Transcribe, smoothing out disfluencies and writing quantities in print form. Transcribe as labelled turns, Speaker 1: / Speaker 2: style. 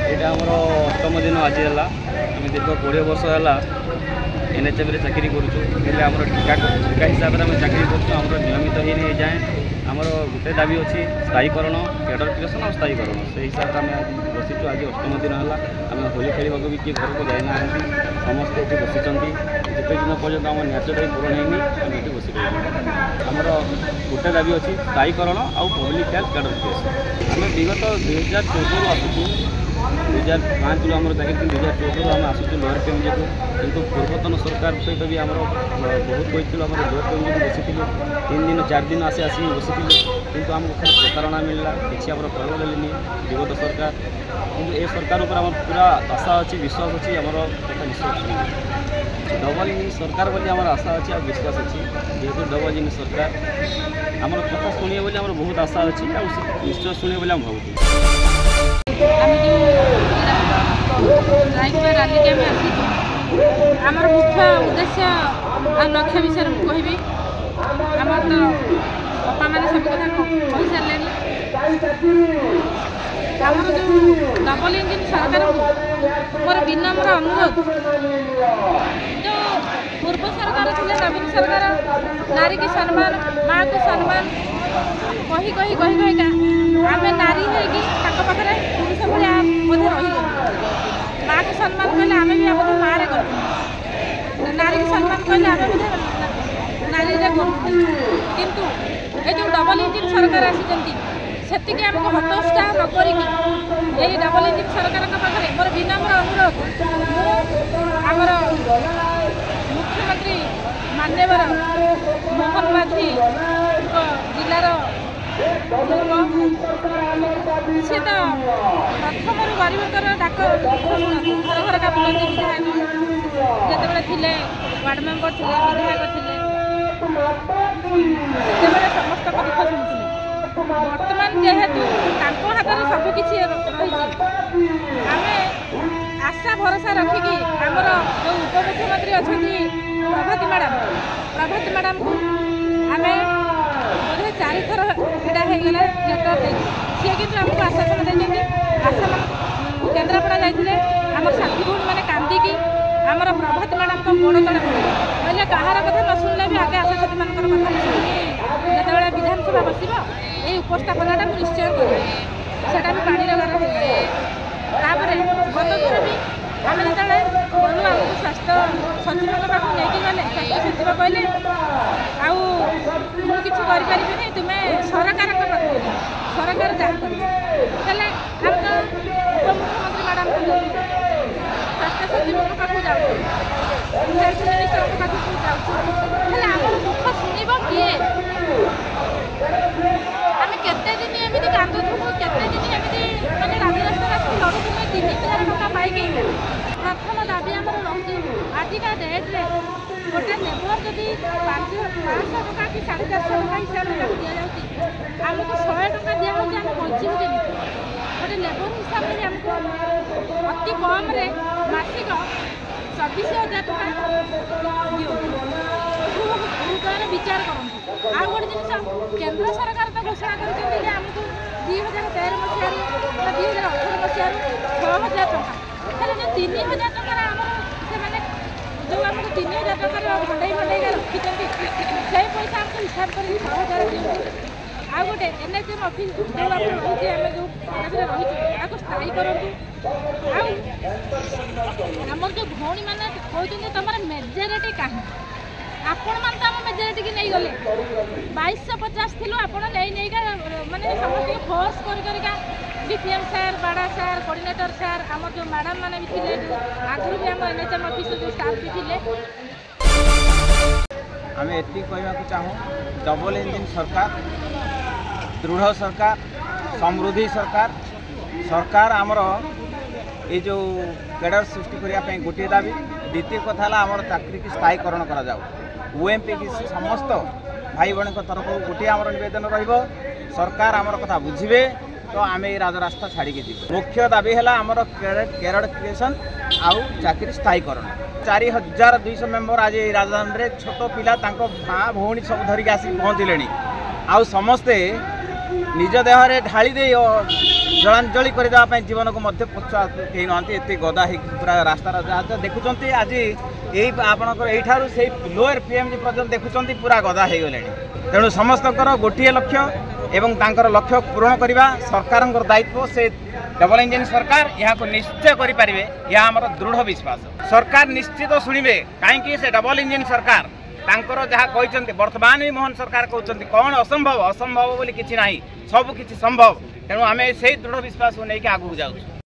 Speaker 1: यहाँ आमर अष्टम दिन आज है आम दीर्घ 20 वर्ष है NHM रे चाकरी करूँ ठिका हिसाब से चाकरी कर नियमित ही नहीं जाए आमर गोटे दाबी अच्छी स्थायीकरण कैडर क्रिएशन और स्थायीकरण से हिसाब से आम बसीचु आज अष्टम दिन है आम होली खेल भी किए घर को जाना समस्ते ये बसी जिते दिन पर्यटन आम न्याचटा पूरण होनी आम ये बस आमर गोटे दाबी अच्छी स्थायीकरण आउ पब्लिक हेल्थ कैडर क्रिएशन आम विगत 2014 आसुचु 2005 आम चाकरी 2014 आम आसुचु लोअर केमजे को किंतु पूर्वतन सरकार सहित भी आम बहुत कहूँ आम लोअर केमजे को बसी 3 दिन 4 दिन आसी बसी किंतु आमको खाली प्रतारणा मिलला किसी आम फल देनी विगत सरकार किंतु ए सरकार उपर आम पूरा आशा अच्छी विश्वास अच्छी आम कथा निश्चय डबल इंजिन सरकार बोली आम आशा अच्छी और विश्वास अच्छी जेहेतु डबल इंजिन सरकार आम कथा शुणे बोली आम बहुत आशा अच्छी निश्चय शुणे बोली आम भावुँ
Speaker 2: आमर मुख्य उद्देश्य और लक्ष्य विषय कहबी आमर तो बापा मैंने सब कथा कही सारे आमर जो डबल इंजिन सरकार मोर विनम्र अनुरोध जो पूर्व सरकार थे नवीन सरकार नारी की सम्मान माँ को सम्मान कही कही कही कहीका आम नारी होगी पाखे पुरुष भाया बोधे रहीगलु माँ को सम्मान कले आम भी बोधे माँ रे करूँ नारी को सम्मान कले आम बोधे नारी रे करूँ किंतु ये जो डबल इंजिन सरकार आसी आमको हतोत्साह नक यही डबल इंजिन सरकार पाखे मोर विनम्र अनुरोध आमर मुख्यमंत्री मान्यवर मोहन माझी जिलार सी तो प्रथम गरीबकर डाक घर घर का बुलती विधायक जिते थे वार्ड मेम्बर थे विधायक थे से समस्त दुख शुणुले बर्तमान जेहेतु हाथ में सबकि रही आम आशा भरोसा रखिकी आमर जो उपमुख्यमंत्री अच्छा प्रभाती मैडम को आम बोधे 4 थर यहाँ होगला लेटर दे सी कि आमको आश्वासन देते आशा केन्द्रापड़ा जाते आम साथी भूण मैंने कांदिकी आमर प्रभाती मैडम को गोड़ तले पड़े कहार कथा न शुणिले भी आगे आशा साथी मान कथा शुणी जो विधानसभा बस ये उपस्थापना निश्चय करा भी पानी रगार होपर गत थर भी आम जो गलु आमको स्वास्थ्य सचिव पाक नहीं गले स्वास्थ्य सचिव कहले आउ कि तुम्हें सरकार सरकार जहाँ कर उपमुख्यमंत्री मैडम को स्वास्थ्य सचिव पाक जाऊँ हेल्थ मिनिस्टर पाक जाऊँ आम दुख शुणव किए आम केते दिन एमती कांदुथु केते दिन एमती मैंने राजरास्ता लड़ुथु 3000 टका पाई प्रथम दाबी आम रही आजिका डेट्रे गोटे लेबर जदि 500 टका कि 450 टका हिसाब से दि जाऊँगी आमको 100 टका दिया आम बचू के गोटे लेबर हिसाब से आमको अति कम मासिक 24,000 टका दिए विचार करूँ आ गोटे जिन केन्द्र सरकार तो घोषणा कर आमको 2013 मसीह 2018 मसीह 6,000 टका जो 3,000 टकर आम जो आमको 3,000 टकर भंडे रखी से पैसा आमको हिसाब कर 6,000 दिखाते आ गोटे NHM ऑफिस जो रही आम जो रही स्थायी करूँ आमर जो भौणी मैंने कहते तुम मेजोरिटी कहीं आपण मान तो आम मेजोरिटी की नहीं गले 2250 थी आप माने समस्त फोर्स करका DPM सार बाड़ा सार कोऑर्डिनेटर सार आम जो मैडम मैंने भी थे आगु भी आम NHM ऑफिस जो स्टाफ भी थे
Speaker 3: आम ये कहवाक चाहूँ डबल इंजिन सरकार दृढ़ सरकार समृद्धि सरकार आमर ये जो कैडर सृष्टि करने गोटे दाबी द्वितीय कथा आमर चाकरी की स्थायीकरण करा OMP की समस्त भाई भाई तरफ गोटे आमर नवेदन सरकार आमर कथा बुझे तो आम ये राजरास्ता छाड़ी जी मुख्य दाबी है आमर कैडर क्रिएशन आउ चाकरी स्थायीकरण 4,200 मेम्बर आज राजधानी में छोट पिला माँ भौणी सब धरिक आसिक पहुँचले आउ समस्ते निज देहरे ढाली दे जलांजलि करने जीवन को प्रोत्साह कहीं ना ये गदा हो पूरा रास्तार देखुं आज यही आपणकर यठार से लोअर पीएमजी पर्यटन देखुं पूरा गदा हो गले तेणु समस्त गोटे लक्ष्य एवं तांकर लक्ष्य पूरण करने सरकार दायित्व से डबल इंजिन सरकार यहाँ निश्चय करें यह आम दृढ़ विश्वास सरकार निश्चित शुणे कहीं से डबल इंजिन सरकार तांकर जहाँ कहते वर्तमान भी मोहन सरकार कहते कौन असंभव असंभव बोली किसी ना सब किसी संभव तेणु आम से दृढ़ विश्वास को लेकिन आगू जाऊँ।